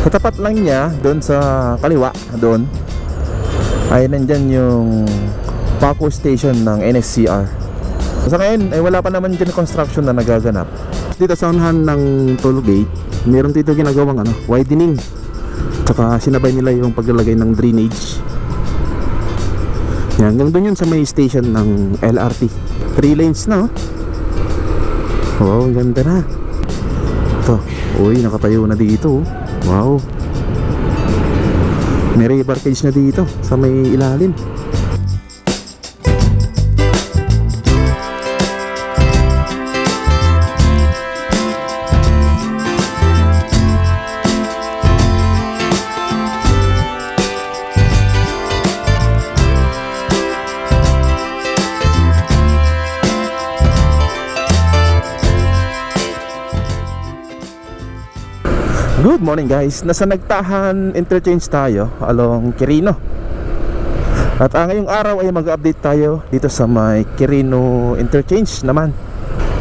Sa tapat lang niya, doon sa kaliwa, doon ay nandyan yung Paco Station ng NSCR. Sa ngayon ay wala pa naman dyan construction na nagaganap. Dito sa unahan ng toll gate, meron dito ginagawang widening. Tsaka sinabay nila yung paglalagay ng drainage. Yan, hanggang doon yun sa may station ng LRT. 3 lanes na, oh. Wow, ang ganda na. Ito, uy, nakatayo na dito, oh. Wow. May rebarcage na dito sa may ilalim. Good morning guys, nasa Nagtahan interchange tayo along Quirino. At ngayong araw ay mag-update tayo dito sa may Quirino interchange naman.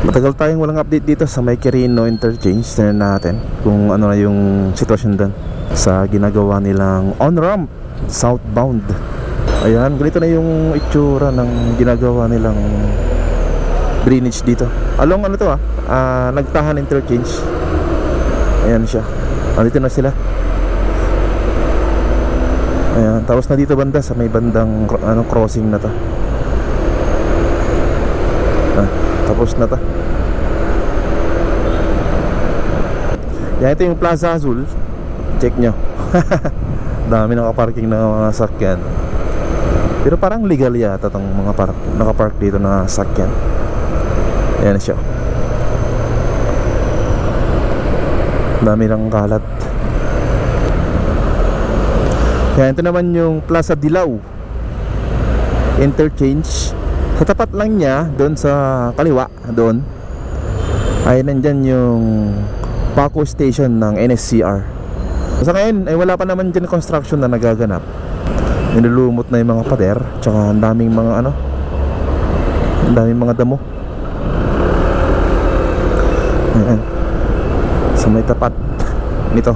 Matagal tayong walang update dito sa may Quirino interchange. Tignan natin kung ano na yung sitwasyon doon sa ginagawa nilang on-ramp southbound. Ayan, ganito na yung itsura ng ginagawa nilang drainage dito along Nagtahan interchange. Ayan siya. Andito na sila. Ayan, tapos na dito banda sa may bandang crossing na to. Tapos na to. Yan, ito yung Plaza Azul. Check nyo. Dami nakaparking na mga sakyan. Pero parang legal yata itong mga nakapark dito na sakyan. Ayan siya. Dami lang kalat. Kaya ito naman yung Plaza Dilao interchange. Sa tapat lang niya, doon sa kaliwa, doon ay nandyan yung Paco Station ng NSCR. Sa ngayon ay wala pa naman dyan construction na nagaganap. Nilulumot na yung mga pader. Tsaka ang daming mga ang daming mga damo. Ayan, sa may tapat nito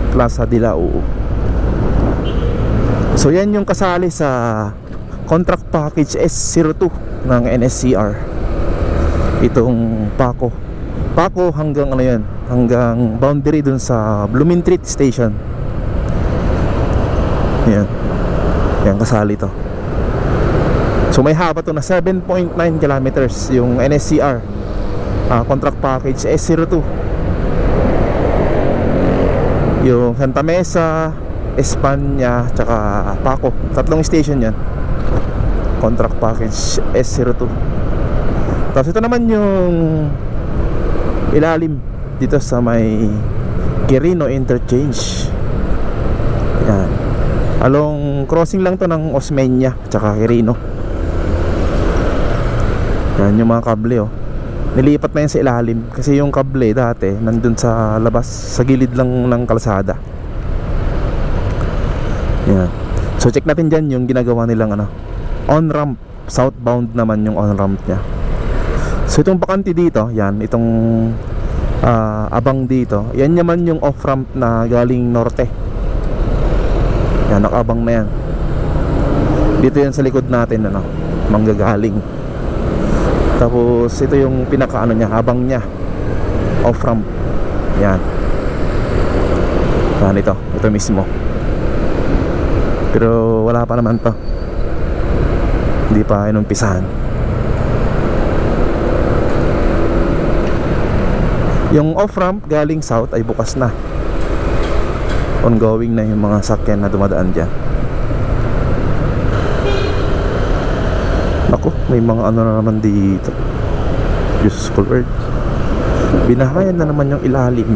Plaza Dilao. So yan yung kasali sa contract package S02 ng NSCR. Itong Paco hanggang yan, hanggang boundary dun sa Blumentritt Station. Yan kasali to. So may haba to na 7.9 kilometers yung NSCR contract package S02. Yung Santa Mesa, Espanya, tsaka Paco, tatlong station yan. Contract package S02. Tapos ito naman yung ilalim dito sa may Quirino interchange. Yan, along crossing lang to ng Osmeña tsaka Quirino. Yan yung mga kable, oh. Nilipat na yan sa ilalim kasi yung kable dati nandun sa labas, sa gilid lang ng kalsada. Yan. So check natin dyan yung ginagawa nilang on-ramp, southbound naman yung on-ramp nya. So itong bakante dito, yan, itong abang dito, yan naman yung off-ramp na galing norte. Yan, nakabang na yan. Dito yan sa likod natin, manggagaling. Tapos ito yung pinaka niya, abang niya, off-ramp. Yan. Yan, ito mismo. Pero wala pa naman to. Hindi pa inumpisahan. Yung off-ramp galing south ay bukas na. Ongoing na yung mga sakyan na dumadaan dyan. Ako, may mga na naman dito. Useful word. Binahayan na naman yung ilalim.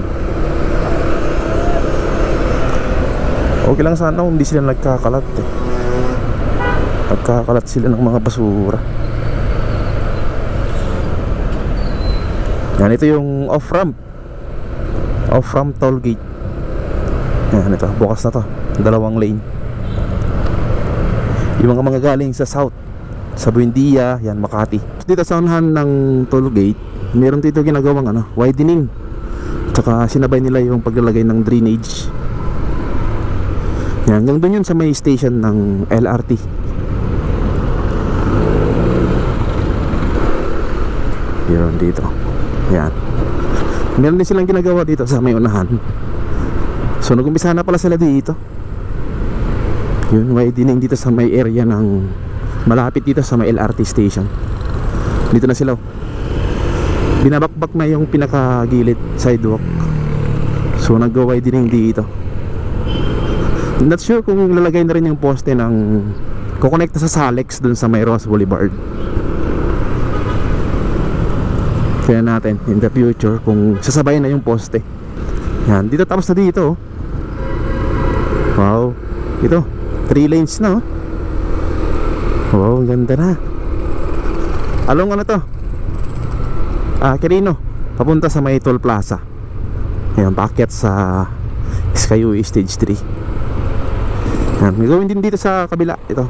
Okay lang sana kung hindi sila nagkakalat Nagkakalat sila ng mga basura. Yan, ito yung off-ramp toll gate. Yan, ito, bukas na to. 2 lane. Yung mga galing sa south, sa Buendia, yan, Makati. Dito sa unahan ng toll gate, meron dito ginagawang widening. Tsaka sinabay nila yung paglalagay ng drainage. Yan, hanggang doon yun sa may station ng LRT. Yun dito. Yan. Meron din silang ginagawa dito sa may unahan. So nag-umpisa na pala sila dito. Yun, widening dito sa may area ng malapit dito sa may LRT station. Dito na sila. Binabakbak na yung pinakagilid sidewalk. So nag-widening dito. Not sure kung lalagay na rin yung poste ng kukonekta sa Salex dun sa may Ross Boulevard. Kaya natin in the future kung sasabay na yung poste. Yan, dito tapos na dito. Wow, ito 3 lanes na. Wow, ganda na. Along ano to? Quirino, papunta sa may Toll Plaza. Yan, paakyat sa Skyway Stage 3. Yan, gagawin din dito sa kabila. Ito,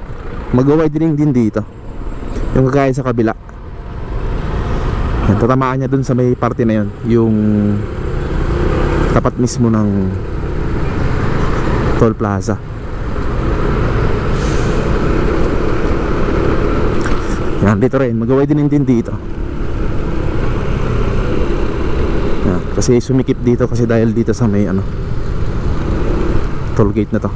mag-widening din dito yung kagaya sa kabila. Yan, tatamaan niya dun sa may parte na yun, yung tapat mismo ng Toll Plaza. Yan, dito rin, mag-widening din dito. Yan, kasi sumikip dito kasi dahil dito sa may ano, toll gate na to.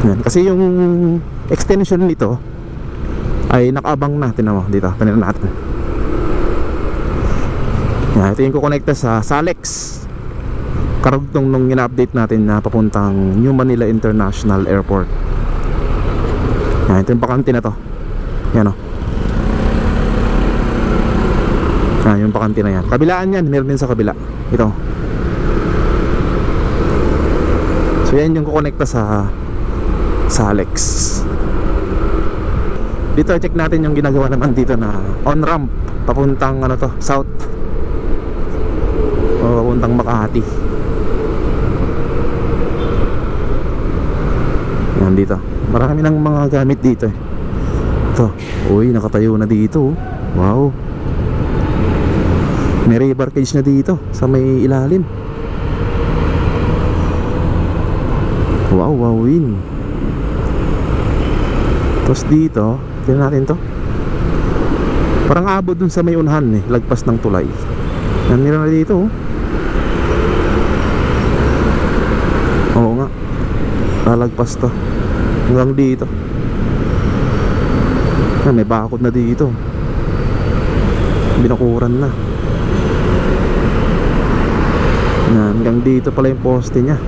Yan, kasi yung extension nito ay nakaabang na. Tingnan mo dito, tingnan natin. Yan, ito yung kukonekta sa Salex, karugtong nung ina-update natin na papuntang New Manila International Airport. Yan, ito yung bakante na to. Yan o. Yan, yung bakante na yan. Kabilaan yan, meron din sa kabila. Ito. So yan yung kukonekta sa Salex. Dito check natin yung ginagawa naman dito na on-ramp papuntang ano to, south o papuntang Makati. Yan dito, marami ng mga gamit dito eh. Ito, uy, nakatayo na dito. Wow, may rebar cage na dito sa may ilalim. Wow, wowin. Tapos dito, tingnan natin to. Parang abot dun sa may unahan eh, lagpas ng tulay. Nanira na dito oh. Oo nga, lalagpas to hanggang dito. May bakod na dito, binakuran na. Hanggang dito pala yung poste nya.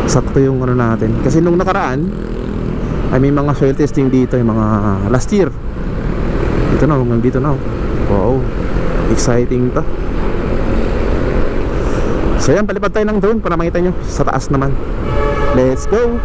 Sakto yung ano natin. Kasi nung nakaraan ay may mga soil testing dito, yung mga last year. Ito na, hanggang dito na. Wow, exciting to. So yan, palipad tayo ng drone para makita nyo sa taas naman. Let's go!